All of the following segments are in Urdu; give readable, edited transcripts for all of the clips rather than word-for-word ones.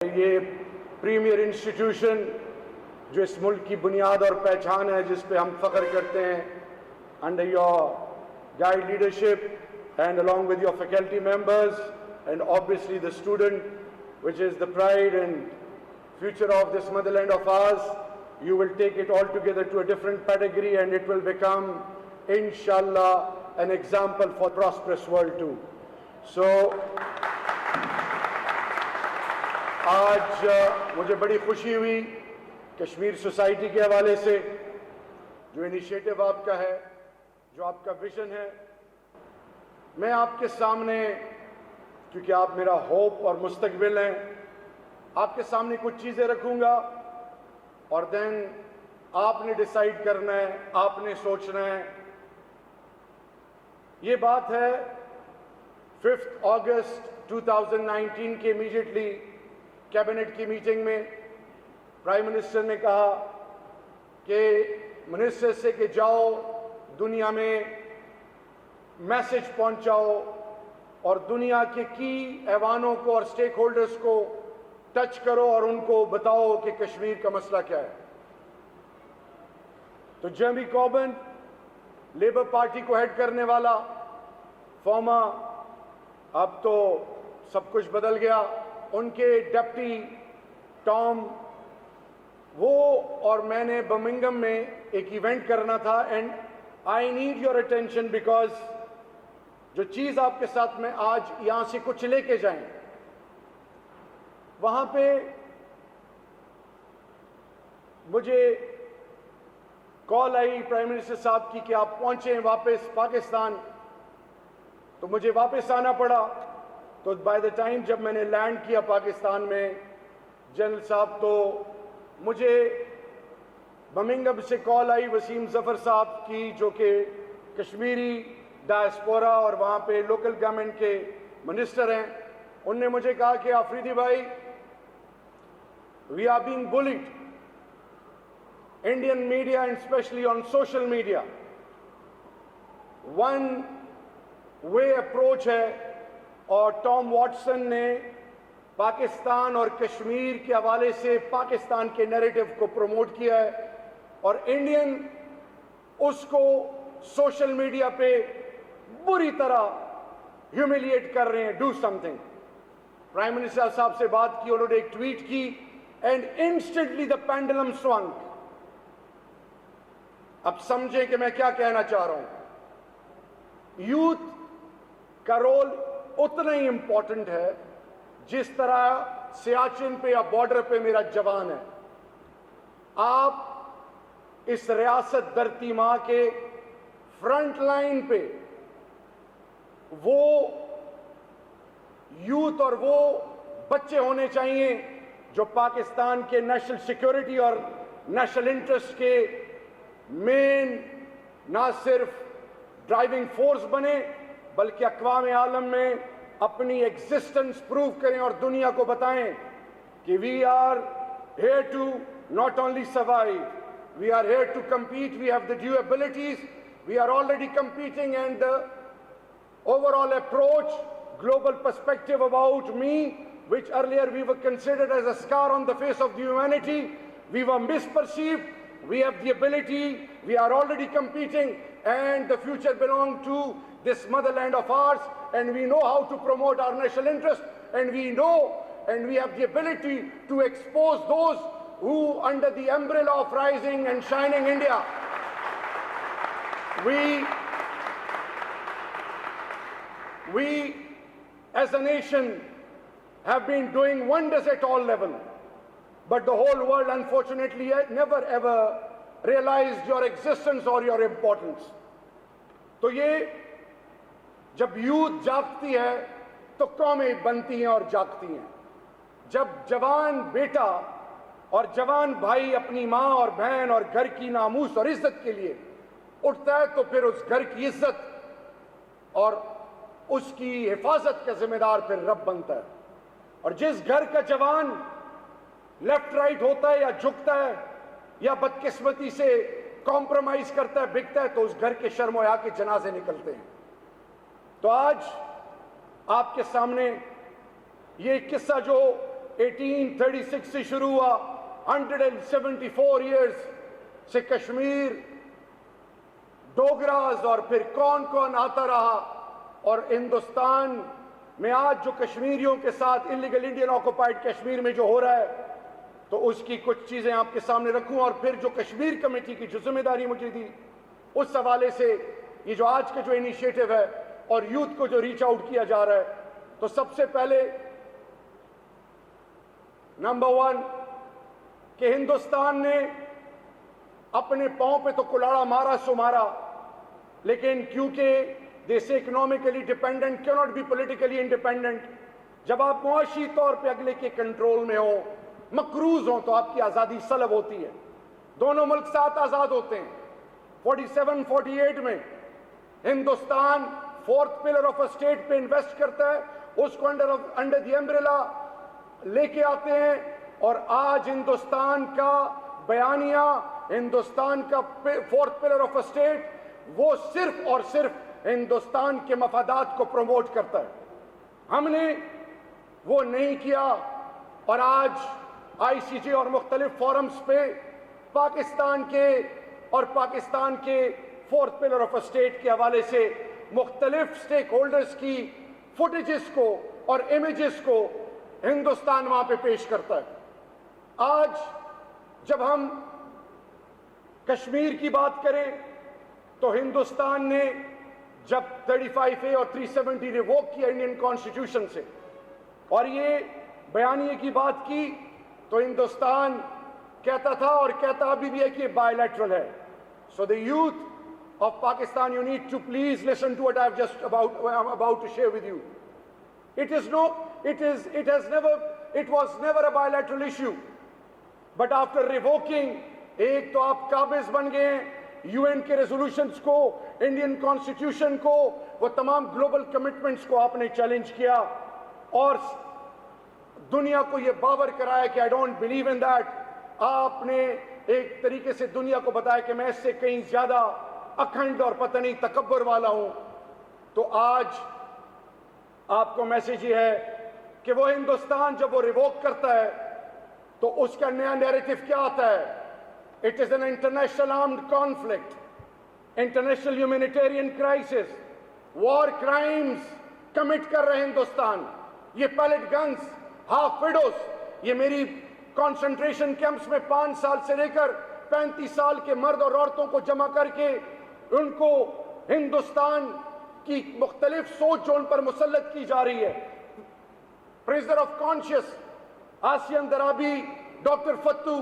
یہ پریمیئر انسٹیٹیوشن جو اس ملک کی بنیاد اور پہچان ہے، جس پہ ہم فخر کرتے ہیں، under your guide leadership and along with your faculty members and obviously the student which is the pride and future of this motherland of ours, you will take it all together to a different pedigree and it will become inshallah an example for prosperous world too. So آج مجھے بڑی خوشی ہوئی کشمیر سوسائٹی کے حوالے سے، جو انیشیٹو آپ کا ہے، جو آپ کا ویژن ہے، میں آپ کے سامنے، کیونکہ آپ میرا ہوپ اور مستقبل ہیں، آپ کے سامنے کچھ چیزیں رکھوں گا اور دین آپ نے ڈیسائیڈ کرنا ہے، آپ نے سوچنا ہے۔ یہ بات ہے 5 اگست 2019 کے امیڈیٹلی کیبنٹ کی میٹنگ میں پرائم منسٹر نے کہا کہ منسٹر سے کہ جاؤ دنیا میں میسج پہنچاؤ اور دنیا کے کی ایوانوں کو اور سٹیک ہولڈرز کو ٹچ کرو اور ان کو بتاؤ کہ کشمیر کا مسئلہ کیا ہے۔ تو جیرمی کوربن، لیبر پارٹی کو ہیڈ کرنے والا، فارما، اب تو سب کچھ بدل گیا، ان کے ڈپٹی ٹام، وہ اور میں نے برمنگھم میں ایک ایونٹ کرنا تھا، and I need your attention because جو چیز آپ کے ساتھ میں آج یہاں سے کچھ لے کے جائیں، وہاں پہ مجھے کال آئی پرائم منسٹر صاحب کی کہ آپ پہنچیں واپس پاکستان، تو مجھے واپس آنا پڑا۔ تو بائی دا ٹائم جب میں نے لینڈ کیا پاکستان میں، جنرل صاحب، تو مجھے برمنگھم سے کال آئی وسیم ظفر صاحب کی، جو کہ کشمیری ڈائسپورا اور وہاں پہ لوکل گورنمنٹ کے منسٹر ہیں۔ ان نے مجھے کہا کہ آفریدی بھائی، we are being bullied, Indian media and specially on social media, one way approach ہے، اور ٹام واٹسن نے پاکستان اور کشمیر کے حوالے سے پاکستان کے نیریٹو کو پروموٹ کیا ہے، اور انڈین اس کو سوشل میڈیا پہ بری طرح ہیوملیٹ کر رہے ہیں۔ Do some thing. Prime minister صاحب سے بات کی، انہوں نے ایک ٹویٹ کی، اینڈ انسٹنٹلی دا پینڈلم سوانگ۔ اب سمجھیں کہ میں کیا کہنا چاہ رہا ہوں۔ یوتھ کا رول اتنا ہی امپورٹنٹ ہے جس طرح سیاچن پہ یا بارڈر پہ میرا جوان ہے۔ آپ اس ریاست دھرتی ماں کے فرنٹ لائن پہ وہ یوتھ اور وہ بچے ہونے چاہیے جو پاکستان کے نیشنل سیکیورٹی اور نیشنل انٹرسٹ کے مین نہ صرف ڈرائیونگ فورس بنے، بلکہ اقوام عالم میں اپنی ایگزسٹنس پروو کریں اور دنیا کو بتائیں کہ we are here to not only survive, we are here to compete, we have the due abilities, we are already competing, and the overall approach, global perspective about me, which earlier we were considered as a scar on the face of the humanity, we were misperceived, we have the ability, we are already competing, and the future belongs to this motherland of ours, and we know how to promote our national interest, and we know and we have the ability to expose those who under the umbrella of rising and shining India, we as a nation have been doing wonders at all levels, but the whole world unfortunately never ever realized your existence or your importance. تو یہ جب یوتھ جاگتی ہے تو قومیں بنتی ہیں اور جاگتی ہیں۔ جب جوان بیٹا اور جوان بھائی اپنی ماں اور بہن اور گھر کی ناموس اور عزت کے لیے اٹھتا ہے تو پھر اس گھر کی عزت اور اس کی حفاظت کا ذمہ دار پھر رب بنتا ہے۔ اور جس گھر کا جوان لیفٹ رائٹ ہوتا ہے یا جھکتا ہے یا بدقسمتی سے کمپرومائز کرتا ہے، بکتا ہے، تو اس گھر کے شرم و حیا کے جنازے نکلتے ہیں۔ تو آج آپ کے سامنے یہ قصہ جو 1836 سے شروع ہوا, 174 ایئرز سے کشمیر ڈوگراز اور پھر کون کون آتا رہا. اور ہندوستان میں آج جو کشمیریوں کے ساتھ انلیگل انڈین آکوپائڈ کشمیر میں جو ہو رہا ہے, تو اس کی کچھ چیزیں آپ کے سامنے رکھوں. اور پھر جو کشمیر کمیٹی کی جو ذمہ داری مجھے دی, اس حوالے سے یہ جو آج کا جو انیشیٹو ہے اور یوتھ کو جو ریچ آؤٹ کیا جا رہا ہے, تو سب سے پہلے نمبر 1 کہ ہندوستان نے اپنے پاؤں پہ تو کلاڑا مارا سو مارا, لیکن کیونکہ دیس اکنامکلی ڈیپینڈنٹ کی ناٹ بی پولیٹیکلی انڈیپینڈنٹ. جب آپ معاشی طور پہ اگلے کے کنٹرول میں ہوں, مقروض ہوں, تو آپ کی آزادی سلب ہوتی ہے. دونوں ملک ساتھ آزاد ہوتے ہیں. 47-48 میں Hindustan 4th pillar of state پہ انویسٹ کرتا ہے, اس کو انڈر دی امبریلا لے کے آتے ہیں. اور آج ہندوستان کا بیانیہ, ہندوستان کا 4th پلر آف اسٹیٹ, وہ صرف اور صرف ہندوستان کے مفادات کو پروموٹ کرتا ہے. ہم نے وہ نہیں کیا, اور آج آئی سی جے اور مختلف فورمز پہ پاکستان کے 4th پلر آف اسٹیٹ کے حوالے سے مختلف سٹیک ہولڈرز کی فوٹیجز کو اور امیجز کو ہندوستان وہاں پہ پیش کرتا ہے. آج جب ہم کشمیر کی بات کریں تو ہندوستان نے جب 35A اور 370 ریووک کیا انڈین کانسٹیٹیوشن سے, اور یہ بیانیے کی بات کی, تو ہندوستان کہتا تھا اور کہتا ابھی بھی ہے کہ یہ بائی لیٹرل ہے. So the youth of Pakistan, you need to please listen to what I'm about to share with you. It was never a bilateral issue. But after revoking, ایک تو آپ قابض بن گئے ہیں UN کے ریزولوشنز کو, انڈین کانسٹیٹیوشن کو, وہ تمام گلوبل کمٹمنٹس کو آپ نے چیلنج کیا, اور دنیا کو یہ باور کرایا کہ I don't believe in that. آپ نے ایک طریقے سے دنیا کو بتایا کہ میں اس سے کہیں زیادہ اکھنڈ اور پتہ نہیں تکبر والا ہوں. تو آج آپ کو میسج یہ ہے کہ وہ ہندوستان جب وہ ریووک کرتا ہے تو اس کا نیا نیریٹو کیا آتا ہے؟ It is an international armed conflict, international humanitarian crisis, war crimes commit کر رہے ہندوستان. یہ پیلٹ گنز, ہاف وڈوز, یہ میری کانسنٹریشن کیمپس میں 5 سال سے لے کر 35 سال کے مرد اور عورتوں کو جمع کر کے ان کو ہندوستان کی مختلف سوچ جو ان پر مسلط کی جا رہی ہے, پریزنر آف کانشیس آسین درابی, ڈاکٹر فتو,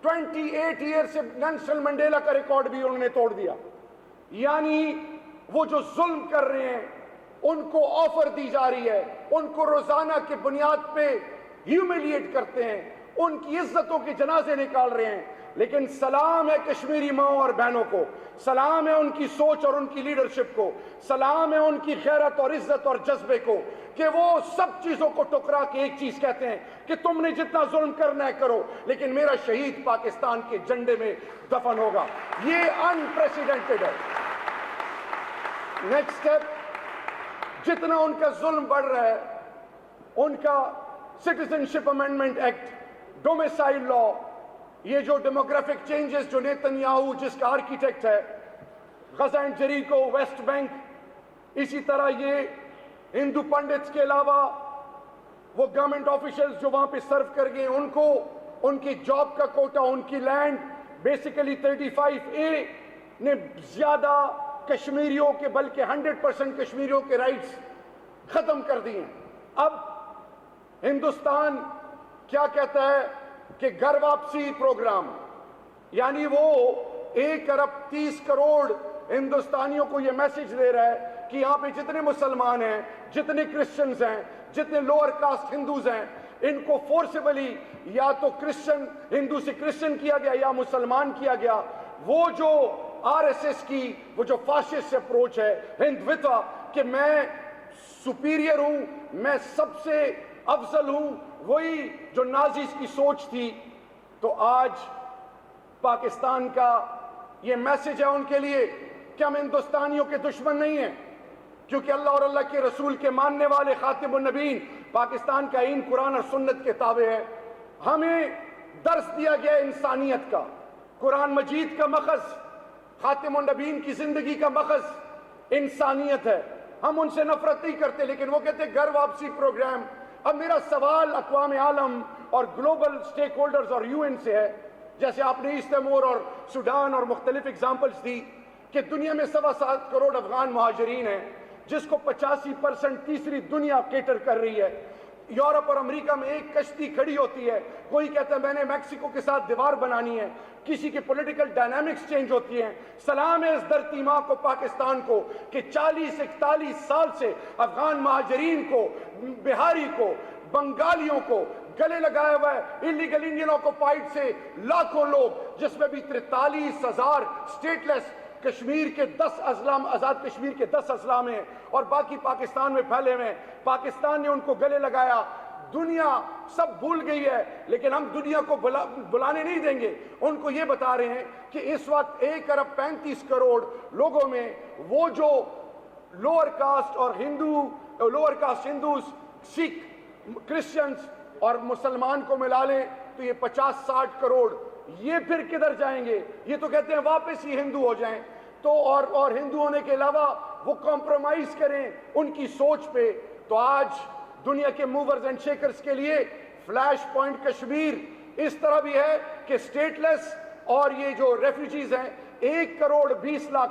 28 ایئر سے نیلسن منڈیلا کا ریکارڈ بھی انہوں نے توڑ دیا. یعنی وہ جو ظلم کر رہے ہیں ان کو آفر دی جا رہی ہے, ان کو روزانہ کے بنیاد پہ ہیوملیٹ کرتے ہیں, ان کی عزتوں کے جنازے نکال رہے ہیں. لیکن سلام ہے کشمیری ماؤں اور بہنوں کو, سلام ہے ان کی سوچ اور ان کی لیڈرشپ کو, سلام ہے ان کی غیرت اور عزت اور جذبے کو, کہ وہ سب چیزوں کو ٹکرا کے ایک چیز کہتے ہیں کہ تم نے جتنا ظلم کرنا ہے کرو, لیکن میرا شہید پاکستان کے جھنڈے میں دفن ہوگا. یہ انپریسیڈنٹڈ ہے. نیکسٹ سٹیپ, جتنا ان کا ظلم بڑھ رہا ہے, ان کا سٹیزنشپ امینڈمنٹ ایکٹ, ڈومیسائل لا, یہ جو ڈیموگرافک چینجز جو نیتن جس کا آرکیٹیکٹ ہے, غزہ اینڈ جریکو, ویسٹ بینک, اسی طرح یہ ہندو پنڈتس کے علاوہ وہ گورنمنٹ آفیشلز جو وہاں پہ سرو کر گئے, ان کو ان کی جاب کا کوٹا, ان کی لینڈ, بیسیکلی 35A نے زیادہ کشمیریوں کے بلکہ 100% کشمیریوں کے رائٹس ختم کر دیے. اب ہندوستان کیا کہتا ہے کہ گھر واپسی پروگرام, یعنی وہ 1 ارب 30 کروڑ ہندوستانیوں کو یہ میسج دے رہا ہے کہ یہاں پہ جتنے مسلمان ہیں, جتنے کرسچنز ہیں, جتنے لوور کاسٹ ہندوز ہیں, ان کو فورسیبلی یا تو کرسچن ہندو سے کرسچن کیا گیا یا مسلمان کیا گیا. وہ جو RSS کی وہ جو فاشسٹ اپروچ ہے, ہندوتوا, کہ میں سپیریئر ہوں, میں سب سے افضل ہوں, وہی جو نازیز کی سوچ تھی. تو آج پاکستان کا یہ میسج ہے ان کے لیے کہ ہم ہندوستانیوں کے دشمن نہیں ہیں, کیونکہ اللہ اور اللہ کے رسول کے ماننے والے خاتم النبیین پاکستان کا آئین قرآن اور سنت کے تابع ہے. ہمیں درس دیا گیا انسانیت کا. قرآن مجید کا مخز، خاتم النبیین کی زندگی کا مخز انسانیت ہے. ہم ان سے نفرت نہیں کرتے، لیکن وہ کہتے ہیں گھر واپسی پروگرام. اب میرا سوال اقوام عالم اور گلوبل سٹیک ہولڈرز اور UN سے ہے، جیسے آپ نے ایسٹ تیمور اور سوڈان اور مختلف اگزامپلز دی کہ دنیا میں 7.25 کروڑ افغان مہاجرین ہیں، جس کو 85% تیسری دنیا کیٹر کر رہی ہے. یورپ اور امریکہ میں ایک کشتی کھڑی ہوتی ہے، کوئی کہتا ہے میں نے میکسیکو کے ساتھ دیوار بنانی ہے، کسی کی پولیٹیکل ڈائنامکس چینج ہوتی ہیں. سلام ہے اس دھرتی ماں کو، پاکستان کو، کہ 40-41 سال سے افغان مہاجرین کو، بہاری کو، بنگالیوں کو گلے لگایا ہوا ہے. انلیگل انڈین آکوپائیڈ سے لاکھوں لوگ، جس میں بھی 43,000 اسٹیٹ لیس کشمیر کے 10 اضلاع، آزاد کشمیر کے 10 اضلاع میں، اور باقی پاکستان میں پھیلے ہوئے ہیں. پاکستان نے ان کو گلے لگایا. دنیا سب بھول گئی ہے، لیکن ہم دنیا کو بلانے نہیں دیں گے. ان کو یہ بتا رہے ہیں کہ اس وقت 1.35 ارب لوگوں میں وہ جو لوور کاسٹ اور لوور کاسٹ ہندوز، سکھ، کرسچنز اور مسلمان کو ملا لیں تو یہ 50-60 کروڑ. یہ پھر کدھر جائیں گے؟ یہ تو کہتے ہیں واپس ہی ہندو ہو جائیں. تو اور ہندو ہونے کے علاوہ وہ کمپرومائز کریں ان کی سوچ پہ. تو آج دنیا کے موورز اینڈ شیکرز کے لیے فلیش پوائنٹ کشمیر اس طرح بھی ہے کہ سٹیٹ لیس اور یہ جو ریفیوجیز ہیں 1.20 کروڑ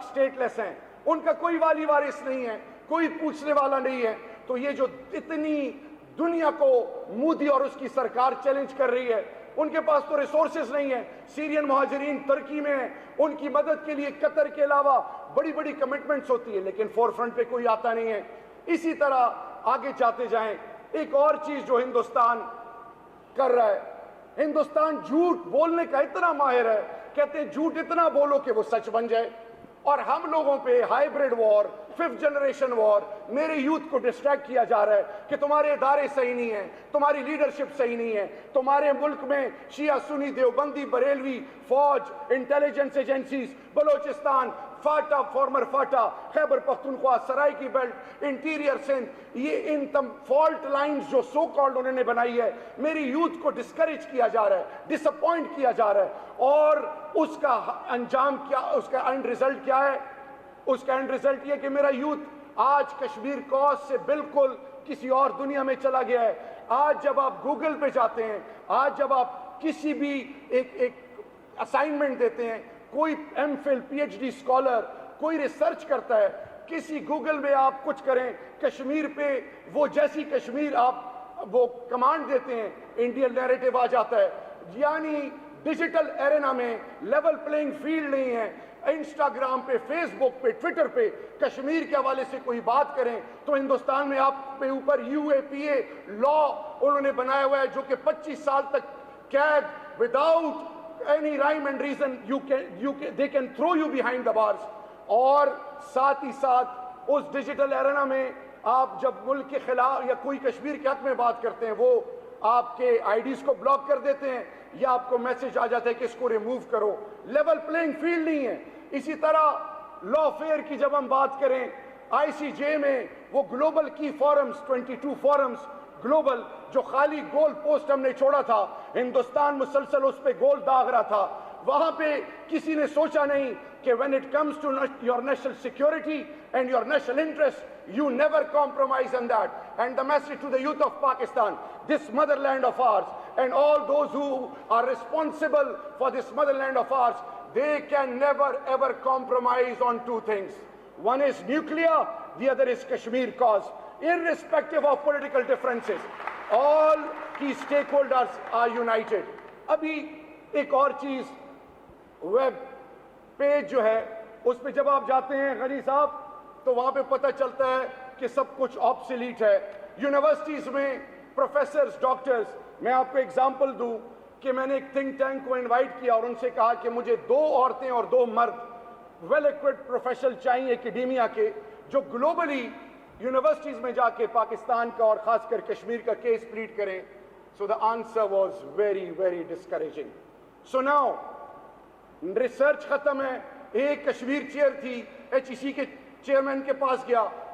سٹیٹ لیس ہیں، ان کا کوئی والی وارث نہیں ہے، کوئی پوچھنے والا نہیں ہے. تو یہ جو اتنی دنیا کو مودی اور اس کی سرکار چیلنج کر رہی ہے، ان کے پاس تو ریسورسز نہیں ہیں. سیرین مہاجرین ترکی میں ہیں، ان کی مدد کے لیے قطر کے علاوہ بڑی بڑی کمٹمنٹس ہوتی ہے، لیکن فور فرنٹ پہ کوئی آتا نہیں ہے. اسی طرح آگے چاہتے جائیں. ایک اور چیز جو ہندوستان کر رہا ہے، ہندوستان جھوٹ بولنے کا اتنا ماہر ہے، کہتے ہیں جھوٹ اتنا بولو کہ وہ سچ بن جائے. اور ہم لوگوں پہ ہائیبریڈ وار، 5th جنریشن وار، میرے یوتھ کو ڈسٹریکٹ کیا جا رہا ہے کہ تمہارے ادارے صحیح نہیں ہیں، تمہاری لیڈرشپ صحیح نہیں ہے، تمہارے ملک میں شیعہ سنی دیوبندی بریلوی فوج، intelligence agencies, Balochistan, FATA, former FATA, Khyber Pakhtunkhwa, Saraiki belt, interior Sindh, یہ ان فالٹ لائنز جو سو کالڈ انہوں نے بنائی ہے، میری یوتھ کو ڈسکریج کیا جا رہا ہے، ڈس اپوائنٹ کیا جا رہا ہے. اور اس کا انجام کیا، اس کا اینڈ ریزلٹ کیا ہے؟ اس کا اینڈ ریزلٹ یہ کہ میرا یوتھ آج کشمیر کوز سے بالکل کسی اور دنیا میں چلا گیا ہے. آج جب آپ گوگل پہ جاتے ہیں، آج جب آپ کسی بھی ایک اسائنمنٹ دیتے ہیں، کوئی ایم فل PhD اسکالر کوئی ریسرچ کرتا ہے، کسی گوگل میں آپ کچھ کریں کشمیر پہ، وہ جیسی کشمیر آپ وہ کمانڈ دیتے ہیں، انڈین نیریٹو آ جاتا ہے. یعنی ڈیجیٹل ایرینا میں لیول پلینگ فیلڈ نہیں ہے. انسٹاگرام پہ، فیس بک پہ، ٹویٹر پہ کشمیر کے حوالے سے کوئی بات کریں تو ہندوستان میں آپ پہ اوپر UAPA لا انہوں نے بنایا ہوا ہے، جو کہ 25 سال تک قید without any rhyme and reason they can throw you behind the bars. اور ساتھ ہی ساتھ اس ڈیجیٹل ایرینا میں آپ جب ملک کے خلاف یا کوئی کشمیر کے حق میں بات کرتے ہیں، وہ آپ کے IDs کو بلاک کر دیتے ہیں یا آپ کو میسج آ جاتا ہے کہ اس کو ریموو کرو. لیول پلینگ فیلڈ نہیں ہے. اسی طرح لا فیئر کی جب ہم بات کریں، ICJ میں وہ گلوبل کی فورمز، 22 فورمز گلوبل، جو خالی گول پوسٹ ہم نے چھوڑا تھا، ہندوستان مسلسل اس پہ گول داغ رہا تھا، وہاں پہ کسی نے سوچا نہیں کہ when it comes to your national security and your national interest, you never compromise on that. And the message to the youth of Pakistan, this motherland of ours, and all those who are responsible for this motherland of ours, they can never ever compromise on two things. One is nuclear, the other is Kashmir cause. Irrespective of political differences, all key stakeholders are united. ابھی ایک اور چیز، ویب پیج جو ہے اس پہ جب آپ جاتے ہیں غنی صاحب تو وہاں پہ پتہ چلتا ہے کہ سب کچھ آبسلیٹ ہے. یونیورسٹیز میں پروفیسرز، ڈاکٹرز، میں آپ کو ایگزامپل دوں کہ میں نے ایک تھنک ٹینک کو انوائٹ کیا اور ان سے کہا کہ مجھے 2 عورتیں اور 2 مرد ویل ایکوپڈ پروفیشنل چاہیے اکیڈیمیا کے، جو گلوبلی یونیورسٹیز میں جا کے پاکستان کا اور خاص کر کشمیر کا کیس پلیڈ کریں. So the answer was very, very discouraging. So now research ختم ہے. ایک کشمیر چیئر تھی، HEC کے چیئرمین کے پاس گیا،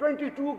22